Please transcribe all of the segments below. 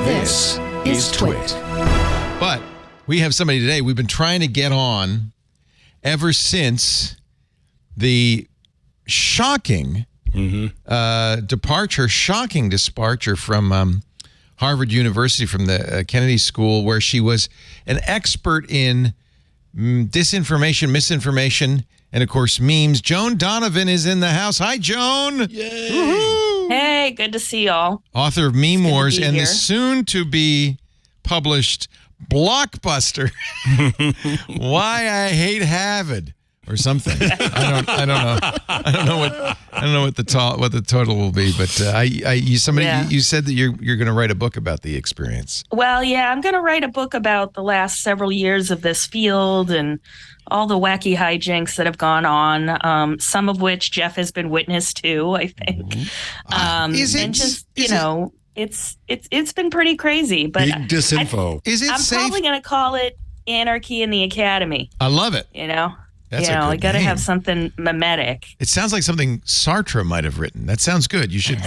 This is TWiT. But we have somebody today we've been trying to get on ever since the shocking departure from Harvard University, from the Kennedy School, where she was an expert in disinformation, misinformation, and, of course, memes. Joan Donovan is in the house. Hi, Joan. Yay. Woo-hoo. Hey, good to see y'all. Author of Meme Wars and the soon-to-be published blockbuster, Why I Hate Harvard, or something. I don't know what the total will be, but you said that you're going to write a book about the experience. Well, yeah, I'm going to write a book about the last several years of this field and all the wacky hijinks that have gone on, some of which Jeff has been witness to, I think. It's been pretty crazy. But big disinfo. I'm probably going to call it Anarchy in the Academy. I love it. That's I got to have something mimetic. It sounds like something Sartre might have written. That sounds good. You should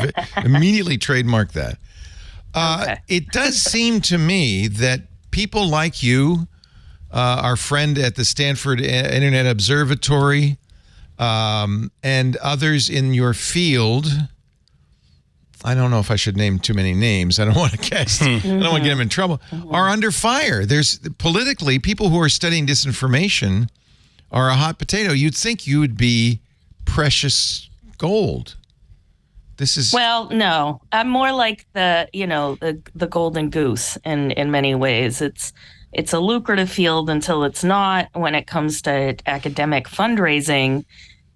immediately trademark that. Okay. It does seem to me that people like you, our friend at the Stanford Internet Observatory, and others in your field, I don't know if I should name too many names. I don't want to cast. I don't want to get them in trouble. Are under fire. There's politically people who are studying disinformation are a hot potato. You'd think you would be precious gold. Well, no. I'm more like the golden goose in many ways. It's a lucrative field until it's not when it comes to academic fundraising.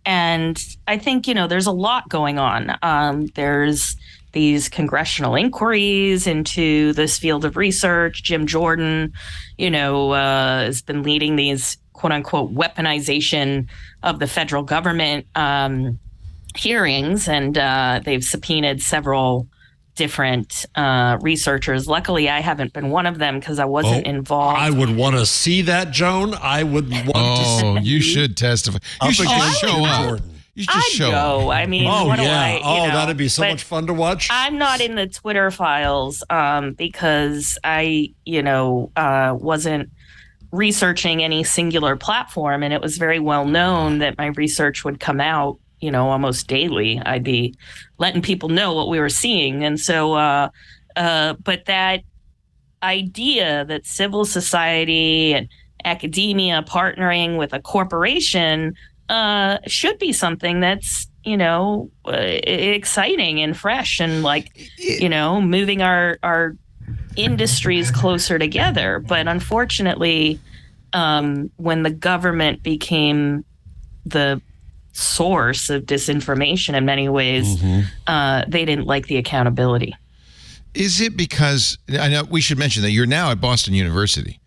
And I think, there's a lot going on. There's these congressional inquiries into this field of research. Jim Jordan, has been leading these quote unquote weaponization of the federal government hearings. And they've subpoenaed several different researchers. Luckily, I haven't been one of them because I wasn't involved. I would want to see that, Joan. I would want to see. Oh, you should testify. You should show up. You should just show up. I mean, that'd be so much fun to watch. I'm not in the Twitter files because I, wasn't researching any singular platform, and it was very well known that my research would come out almost daily. I'd be letting people know what we were seeing. And so, but that idea that civil society and academia partnering with a corporation should be something that's, exciting and fresh and moving our industries closer together. But unfortunately, when the government became the source of disinformation in many ways, they didn't like the accountability. Is it because, I know we should mention that you're now at Boston University.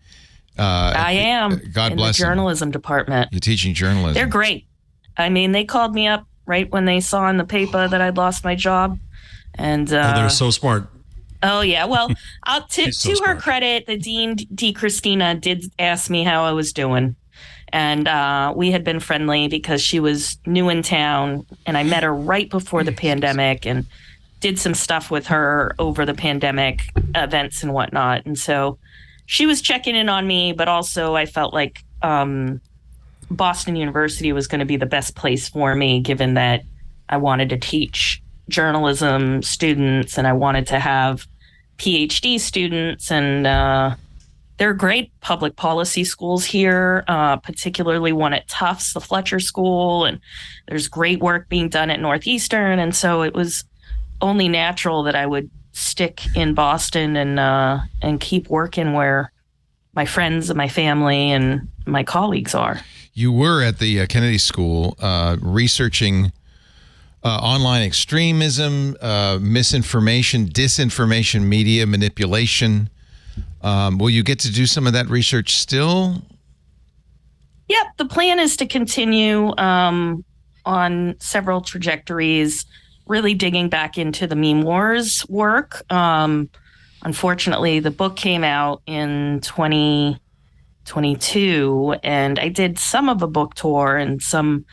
I am. God bless the journalism department. You're teaching journalism. They're great. I mean, they called me up right when they saw in the paper that I'd lost my job. And they're so smart. Oh, yeah. Well, to her credit, the Dean, D. Christina, did ask me how I was doing. And we had been friendly because she was new in town, and I met her right before the pandemic and did some stuff with her over the pandemic events and whatnot. And so she was checking in on me, but also I felt like Boston University was going to be the best place for me, given that I wanted to teach journalism students and I wanted to have PhD students, and there are great public policy schools here, particularly one at Tufts, the Fletcher School, and there's great work being done at Northeastern. And so it was only natural that I would stick in Boston and keep working where my friends and my family and my colleagues are. You were at the Kennedy School researching online extremism, misinformation, disinformation, media manipulation. Will you get to do some of that research still? Yep. The plan is to continue on several trajectories, really digging back into the meme wars work. Unfortunately, the book came out in 2022, and I did some of a book tour and some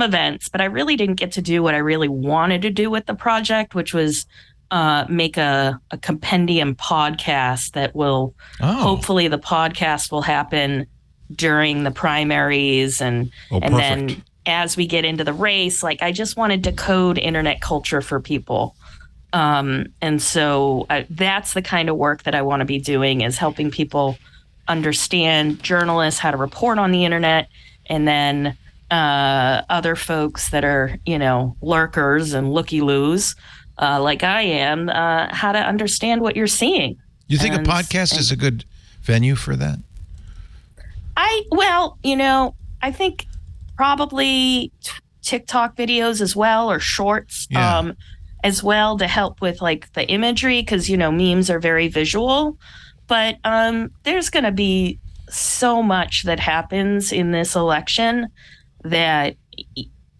events, but I really didn't get to do what I really wanted to do with the project, which was make a compendium podcast that will hopefully the podcast will happen during the primaries and then as we get into the race, like I just want to decode internet culture for people. And so that's the kind of work that I want to be doing, is helping people understand, journalists, how to report on the internet, and then other folks that are, lurkers and looky-loos like I am, how to understand what you're seeing. You think a podcast is a good venue for that? I think probably TikTok videos as well, or shorts as well, to help with like the imagery, because memes are very visual. But there's going to be so much that happens in this election that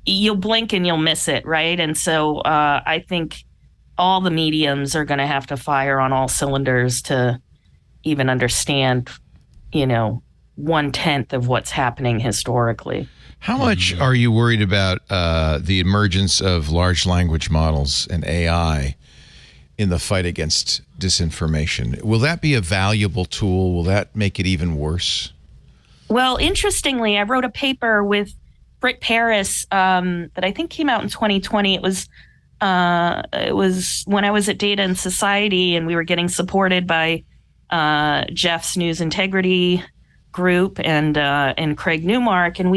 you'll blink and you'll miss it, right? And so I think all the mediums are going to have to fire on all cylinders to even understand, 1/10 of what's happening historically. How much are you worried about the emergence of large language models and AI in the fight against disinformation? Will that be a valuable tool? Will that make it even worse? Well, interestingly, I wrote a paper with Britt Paris that I think came out in 2020. It was when I was at Data and Society, and we were getting supported by Jeff's News Integrity Group and Craig Newmark, and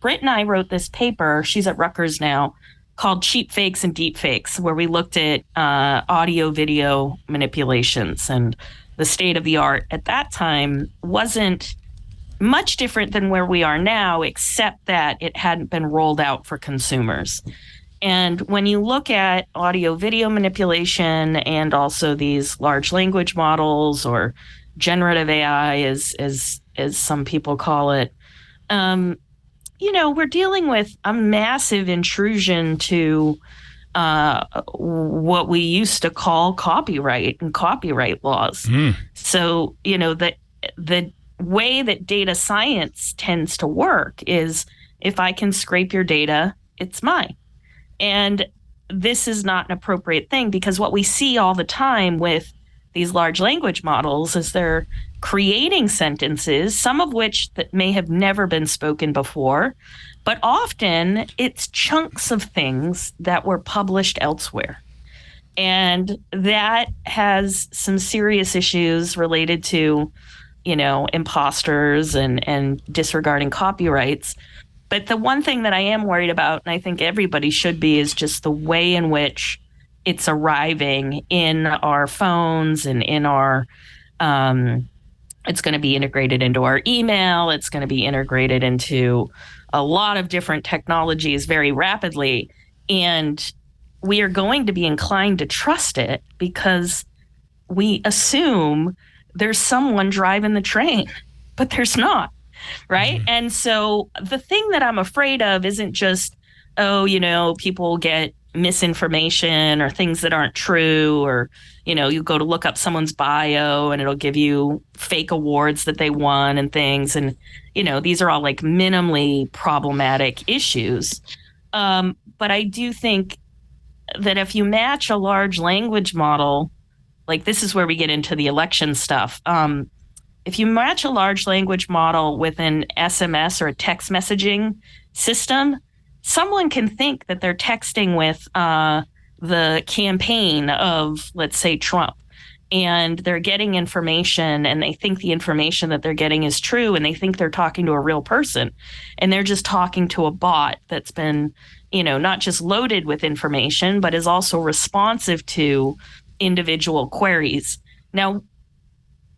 Britt and I wrote this paper. She's at Rutgers now, called Cheap Fakes and Deep Fakes, where we looked at audio video manipulations, and the state of the art at that time wasn't much different than where we are now, except that it hadn't been rolled out for consumers. And when you look at audio video manipulation and also these large language models, or generative AI as some people call it, we're dealing with a massive intrusion to what we used to call copyright and copyright laws. So, the way that data science tends to work is, if I can scrape your data, it's mine. And this is not an appropriate thing, because what we see all the time with these large language models is they're creating sentences, some of which that may have never been spoken before, but often it's chunks of things that were published elsewhere. And that has some serious issues related to, imposters and disregarding copyrights. But the one thing that I am worried about, and I think everybody should be, is just the way in which it's arriving in our phones and in our, it's going to be integrated into our email. It's going to be integrated into a lot of different technologies very rapidly. And we are going to be inclined to trust it because we assume there's someone driving the train, but there's not. Right. Mm-hmm. And so the thing that I'm afraid of isn't just, people get misinformation or things that aren't true, or, you go to look up someone's bio and it'll give you fake awards that they won and things. And, these are all like minimally problematic issues. But I do think that if you match a large language model, like this is where we get into the election stuff. If you match a large language model with an SMS or a text messaging system, someone can think that they're texting with the campaign of, let's say, Trump, and they're getting information, and they think the information that they're getting is true, and they think they're talking to a real person, and they're just talking to a bot that's been, not just loaded with information, but is also responsive to individual queries. Now,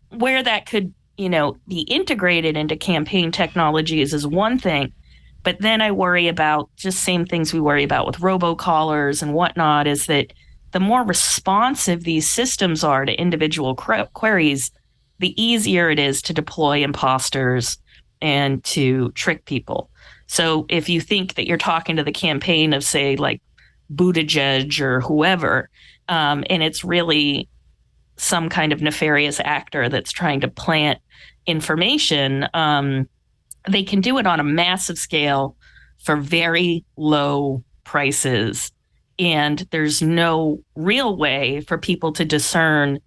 where that could, be integrated into campaign technologies is one thing. But then I worry about just same things we worry about with robocallers and whatnot, is that the more responsive these systems are to individual queries, the easier it is to deploy imposters and to trick people. So if you think that you're talking to the campaign of, say, like Buttigieg or whoever, and it's really some kind of nefarious actor that's trying to plant information, they can do it on a massive scale for very low prices. And there's no real way for people to discern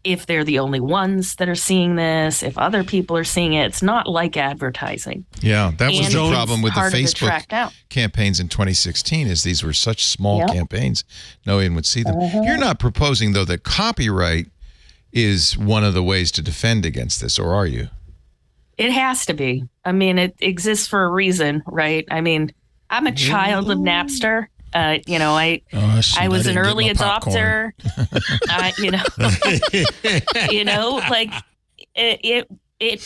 if they're the only ones that are seeing this, if other people are seeing it. It's not like advertising. Yeah, that was the problem with the Facebook the campaigns in 2016, is these were such small campaigns, no one would see them. You're not proposing, though, that copyright is one of the ways to defend against this, or are you? It has to be. I mean, it exists for a reason, right? I mean, I'm a child of Napster. I was an early adopter.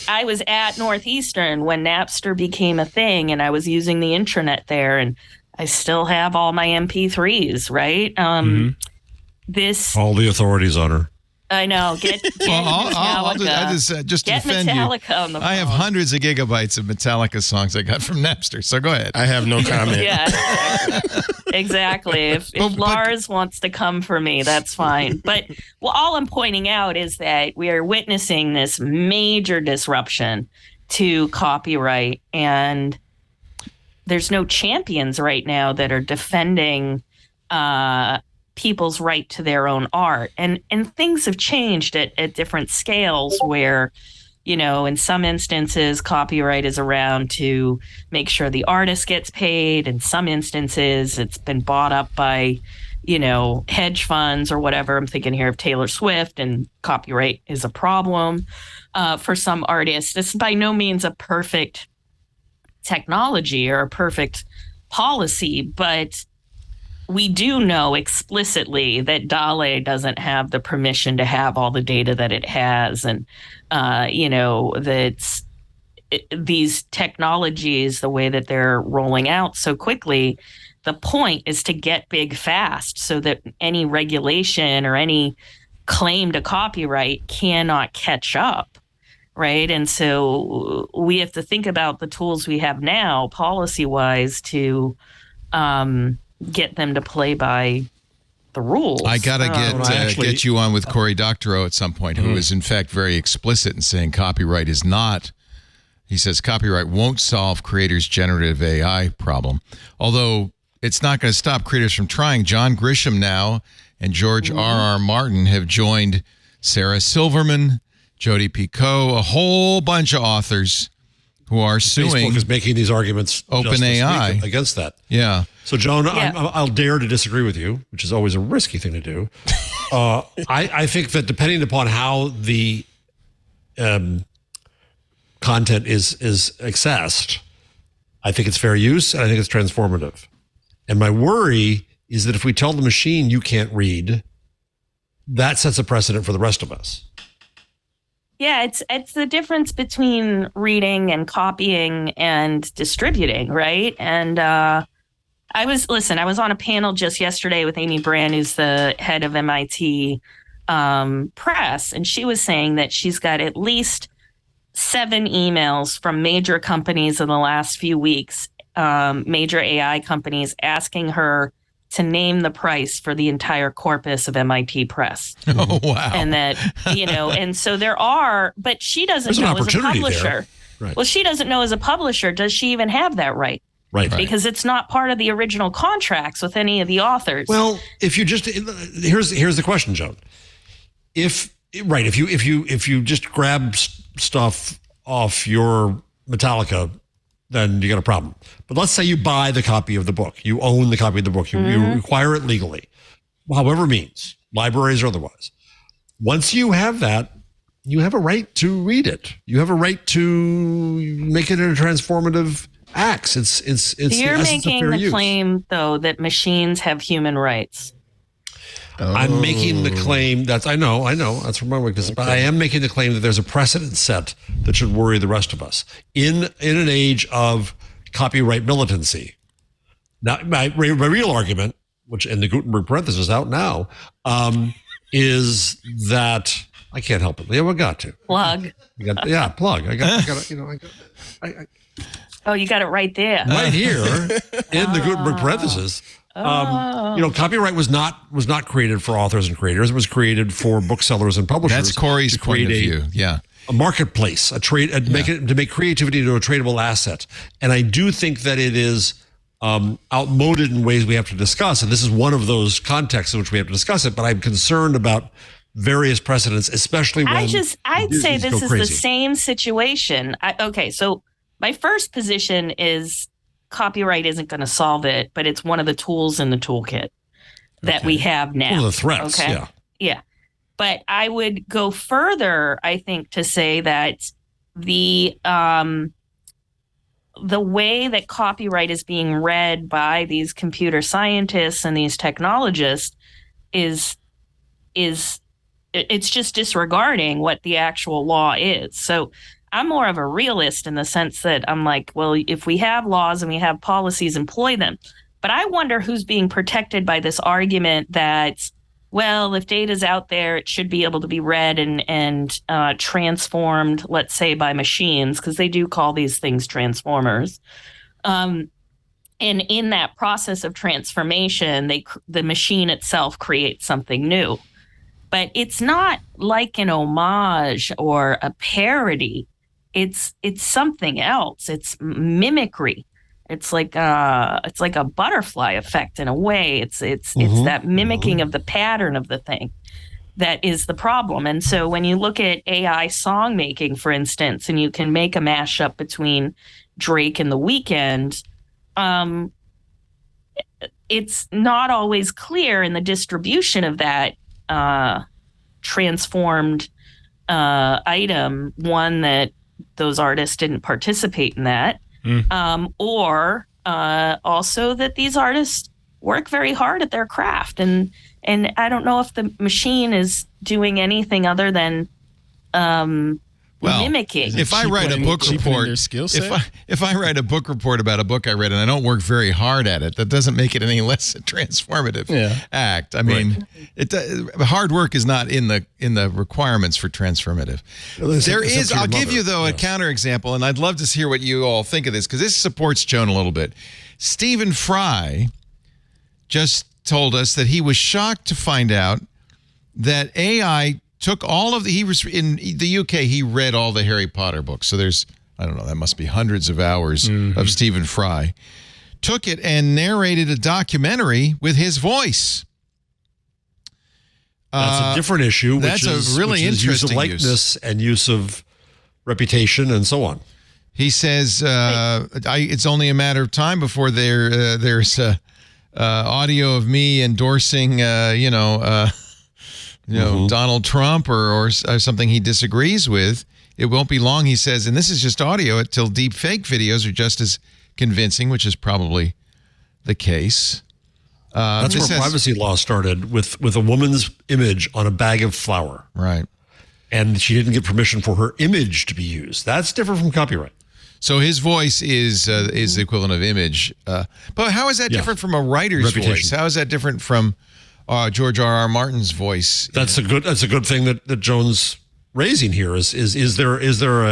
I was at Northeastern when Napster became a thing, and I was using the intranet there, and I still have all my MP3s, right? All the authorities on her. I know. Get Metallica. Just to get defend Metallica you, on the phone. I have hundreds of gigabytes of Metallica songs I got from Napster. So go ahead. I have no comment. Yeah, exactly. If Lars wants to come for me, that's fine. But all I'm pointing out is that we are witnessing this major disruption to copyright, and there's no champions right now that are defending people's right to their own art. And things have changed at different scales where, in some instances, copyright is around to make sure the artist gets paid. In some instances, it's been bought up by, hedge funds or whatever. I'm thinking here of Taylor Swift, and copyright is a problem for some artists. It's by no means a perfect technology or a perfect policy, but we do know explicitly that DALL-E doesn't have the permission to have all the data that it has. And, these technologies, the way that they're rolling out so quickly, the point is to get big fast so that any regulation or any claim to copyright cannot catch up. Right. And so we have to think about the tools we have now, policy wise, to get them to play by the rules. I gotta get you on with Cory Doctorow at some point, who is in fact very explicit in saying copyright is not. He says copyright won't solve creators' generative AI problem, although it's not going to stop creators from trying. John Grisham now and George R.R. Martin have joined Sarah Silverman, Jodi Picoult, a whole bunch of authors who are suing. Facebook is making these arguments OpenAI against that. Yeah. So, Joan, I'll dare to disagree with you, which is always a risky thing to do. I think that depending upon how the content is accessed, I think it's fair use, and I think it's transformative. And my worry is that if we tell the machine you can't read, that sets a precedent for the rest of us. Yeah, it's the difference between reading and copying and distributing, right? And I was on a panel just yesterday with Amy Brand, who's the head of MIT Press, and she was saying that she's got at least 7 emails from major companies in the last few weeks, major AI companies, asking her to name the price for the entire corpus of MIT Press. Oh, wow. And that, and so there are, but she doesn't know as a publisher. Right. Well, she doesn't know as a publisher, does she even have that right? Right. Because it's not part of the original contracts with any of the authors. Well, if you just, here's the question, Joan. If you just grab stuff off your Metallica, then you got a problem. But let's say you buy the copy of the book. You own the copy of the book. You require it legally, however means, libraries or otherwise. Once you have that, you have a right to read it. You have a right to make it a transformative act. It's You're making the claim, though, that machines have human rights. I'm making the claim I know that's from my weakness, but I am making the claim that there's a precedent set that should worry the rest of us in an age of copyright militancy. Now, my real argument, which in the Gutenberg parenthesis out now, is that I can't help it. Leo, I got to plug. Plug. I got Oh, you got it right there, right here in the Gutenberg parenthesis. Copyright was not created for authors and creators. It was created for booksellers and publishers. That's Cory's point of view. Yeah, a marketplace, to make creativity into a tradable asset. And I do think that it is outmoded in ways we have to discuss. And this is one of those contexts in which we have to discuss it. But I'm concerned about various precedents, especially when I'd say this is crazy. the same situation. So my first position is copyright isn't going to solve it, but it's one of the tools in the toolkit that we have now. One of the threats, okay? Yeah. But I would go further, I think, to say that the way that copyright is being read by these computer scientists and these technologists is it's just disregarding what the actual law is. So I'm more of a realist in the sense that I'm like, well, if we have laws and we have policies, employ them. But I wonder who's being protected by this argument that, well, if data's out there, it should be able to be read and transformed, let's say, by machines, because they do call these things transformers. And in that process of transformation, the machine itself creates something new. But it's not like an homage or a parody. It's something else. It's mimicry. It's like a butterfly effect in a way. It's that mimicking of the pattern of the thing that is the problem. And so when you look at AI song making, for instance, and you can make a mashup between Drake and The Weeknd, it's not always clear in the distribution of that transformed item, one, that those artists didn't participate in that, or also that these artists work very hard at their craft. And I don't know if the machine is doing anything other than mimicking. If I write a book report, if I write a book report about a book I read and I don't work very hard at it, that doesn't make it any less a transformative act. I mean, hard work is not in the requirements for transformative. There is. I'll give you though a counterexample, and I'd love to hear what you all think of this because this supports Joan a little bit. Stephen Fry just told us that he was shocked to find out that AI took all of he was in the UK, he read all the Harry Potter books. So there's, I don't know, that must be hundreds of hours of Stephen Fry. Took it and narrated a documentary with his voice. That's a different issue. That's a really interesting use of likeness and use of reputation and so on. He says it's only a matter of time before there's audio of me endorsing, Donald Trump or something he disagrees with. It won't be long, he says, and this is just audio until deep fake videos are just as convincing, which is probably the case. That's where privacy law started with a woman's image on a bag of flour. Right. And she didn't get permission for her image to be used. That's different from copyright. So his voice is the equivalent of image. But how is that different from a writer's voice? How is that different from George R.R. Martin's voice? That's a good thing that Joan's raising here. Is there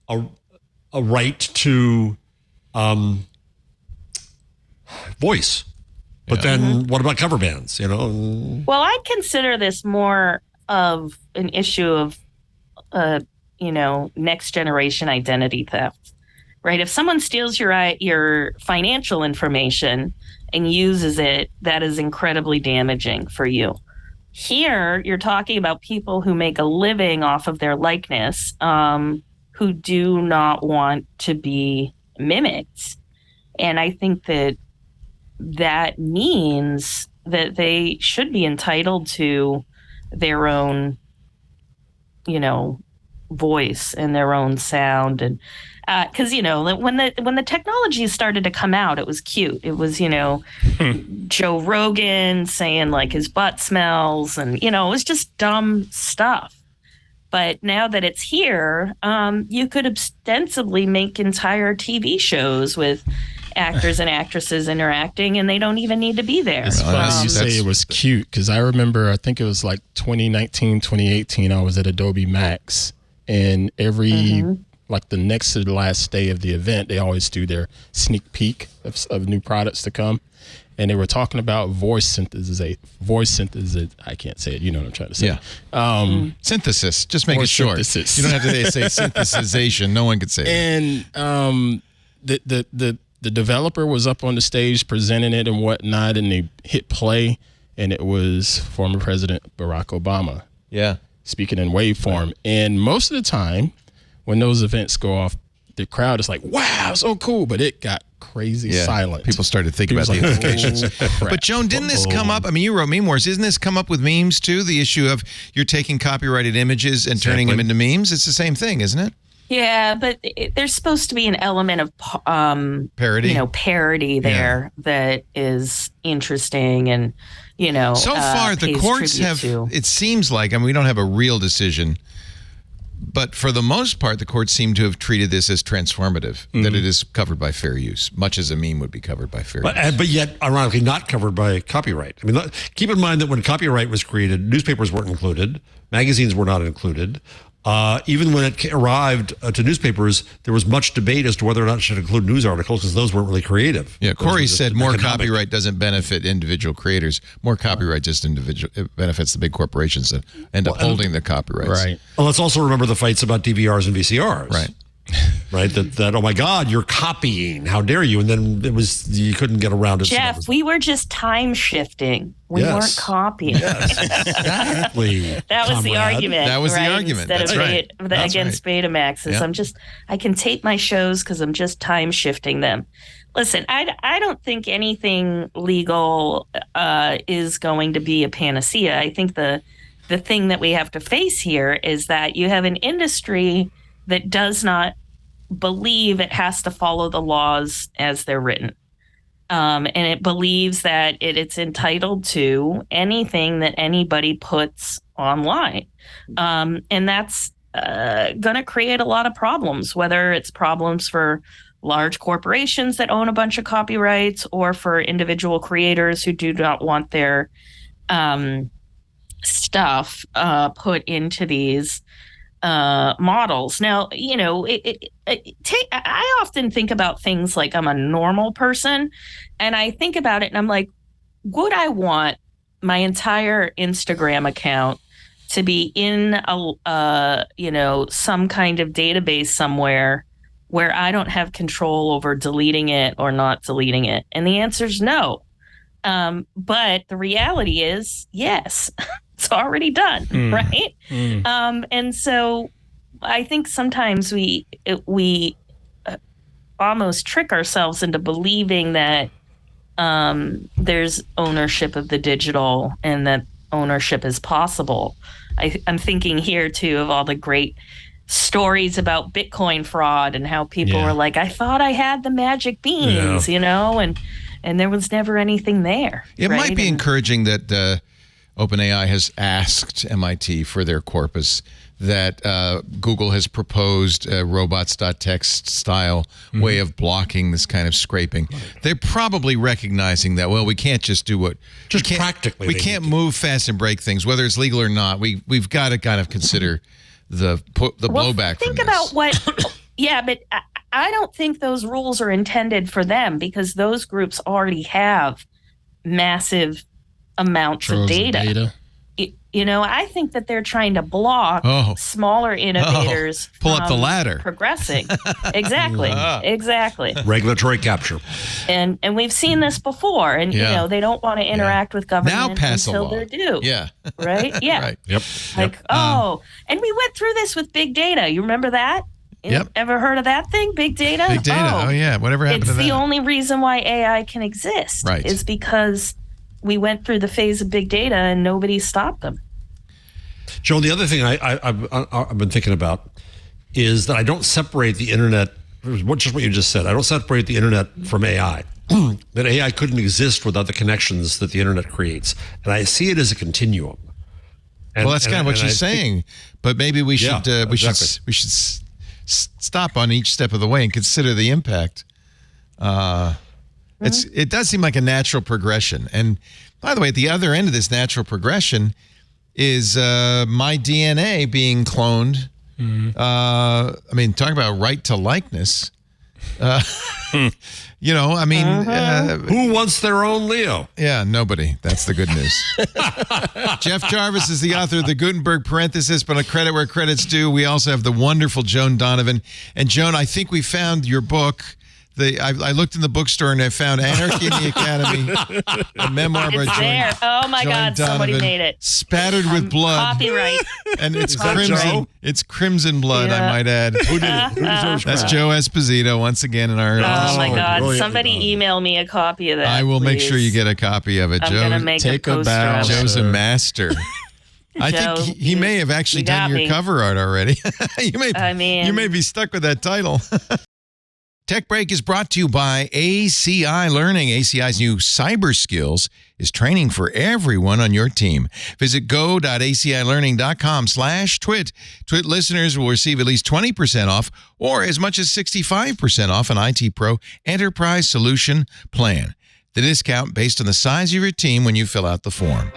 a right to voice? But then what about cover bands? Well, I consider this more of an issue of next generation identity theft, right? If someone steals your financial information and uses it, that is incredibly damaging for you. Here, you're talking about people who make a living off of their likeness, who do not want to be mimicked. And I think that means that they should be entitled to their own, voice and their own sound. And because when the technology started to come out, it was cute. It was Joe Rogan saying like his butt smells, and it was just dumb stuff. But now that it's here, you could ostensibly make entire TV shows with actors and actresses interacting, and they don't even need to be there. It's funny you say it was cute, because I remember, I think it was like 2019, 2018, I was at Adobe Max, and every like the next to the last day of the event, they always do their sneak peek of new products to come. And they were talking about voice synthesis. I can't say it. You know what I'm trying to say. Yeah. Synthesis. Just make it short. Synthesis. You don't have to say synthesization. No one could say it. And the the developer was up on the stage presenting it and whatnot, and they hit play, and it was former President Barack Obama. Yeah. Speaking in waveform. Right. And most of the time, when those events go off, the crowd is like, wow, so cool. But it got crazy silent. People started thinking about the implications. But Joan, didn't this come up? I mean, you wrote memoirs. Isn't this come up with memes too? The issue of you're taking copyrighted images and turning them into memes? It's the same thing, isn't it? Yeah, but there's supposed to be an element of parody, parody there that is interesting, and so far the courts have. It seems like, I mean, we don't have a real decision, but for the most part, the courts seem to have treated this as transformative, that it is covered by fair use, much as a meme would be covered by fair use. But yet, ironically, not covered by copyright. I mean, keep in mind that when copyright was created, newspapers weren't included, magazines were not included. Even when it arrived to newspapers, there was much debate as to whether or not it should include news articles because those weren't really creative. Yeah, Corey said more copyright doesn't benefit individual creators. More copyright just it benefits the big corporations that end up holding the copyrights. Right. Well, let's also remember the fights about DVRs and VCRs. Right. Right. That, oh my God, you're copying. How dare you? And then you couldn't get around it. Jeff, we were just time shifting. We weren't copying. Yes, exactly. That was the argument. That was the argument. Instead That's of against Betamaxes. Yeah. I can tape my shows because I'm just time shifting them. Listen, I don't think anything legal is going to be a panacea. I think the thing that we have to face here is that you have an industry that does not believe it has to follow the laws as they're written. And it believes that it's entitled to anything that anybody puts online. And that's going to create a lot of problems, whether it's problems for large corporations that own a bunch of copyrights or for individual creators who do not want their stuff put into these models. Now, I often think about things like I'm a normal person, and I think about it and I'm like, would I want my entire Instagram account to be in some kind of database somewhere where I don't have control over deleting it or not deleting it? And the answer is no. But the reality is yes. It's already done, right? And so I think sometimes we almost trick ourselves into believing that there's ownership of the digital and that ownership is possible. I'm thinking here, too, of all the great stories about Bitcoin fraud and how people were like, I thought I had the magic beans, and there was never anything there. It might be encouraging that OpenAI has asked MIT for their corpus, that Google has proposed a robots.txt style way of blocking this kind of scraping. Right. They're probably recognizing that, we can't just do what... Just practically. We can't move fast and break things, whether it's legal or not. We've got to kind of consider the blowback from this. Think about what... Yeah, but I don't think those rules are intended for them because those groups already have massive amounts of data. I think that they're trying to block smaller innovators pull up the ladder, progressing. Exactly. Regulatory capture. And we've seen this before. And they don't want to interact with government now pass until a law. They're due. Yeah. Right. Yeah. Right. Yep. And we went through this with big data. You remember that? Ever heard of that thing? Big data. Big data. Whatever happened to that? It's the only reason why AI can exist. Right. Is because we went through the phase of big data and nobody stopped them. Joan, the other thing I've been thinking about is that I don't separate the internet, just what you just said. I don't separate the internet from AI. That AI couldn't exist without the connections that the internet creates. And I see it as a continuum. And, that's kind of what she's saying. But maybe we should stop on each step of the way and consider the impact. It does seem like a natural progression. And by the way, at the other end of this natural progression is my DNA being cloned. Talking about right to likeness. Who wants their own Leo? Yeah, nobody. That's the good news. Jeff Jarvis is the author of the Gutenberg Parenthesis, but a credit where credit's due. We also have the wonderful Joan Donovan. And Joan, I think we found your book I looked in the bookstore and I found Anarchy in the Academy, a memoir by It's there. Oh my Joan God, somebody Donovan, made it. spattered with blood. Copyright. And it's that crimson. Joe? It's crimson blood, I Yeah. might add. Who did it? Who deserves That's credit? Joe Esposito once again in our. Oh my God! brilliantly Somebody done. email me a copy of that. I will make sure please. you get a copy of it. I'm Joe, gonna make take a a poster bow. of it. Joe's a Sure. master. I Joe, think he may have actually you got done your me. cover art already. you may be stuck with that title. Tech Break is brought to you by ACI Learning. ACI's new cyber skills is training for everyone on your team. Visit go.acilearning.com/twit. Twit listeners will receive at least 20% off or as much as 65% off an IT Pro Enterprise Solution Plan. The discount based on the size of your team when you fill out the form.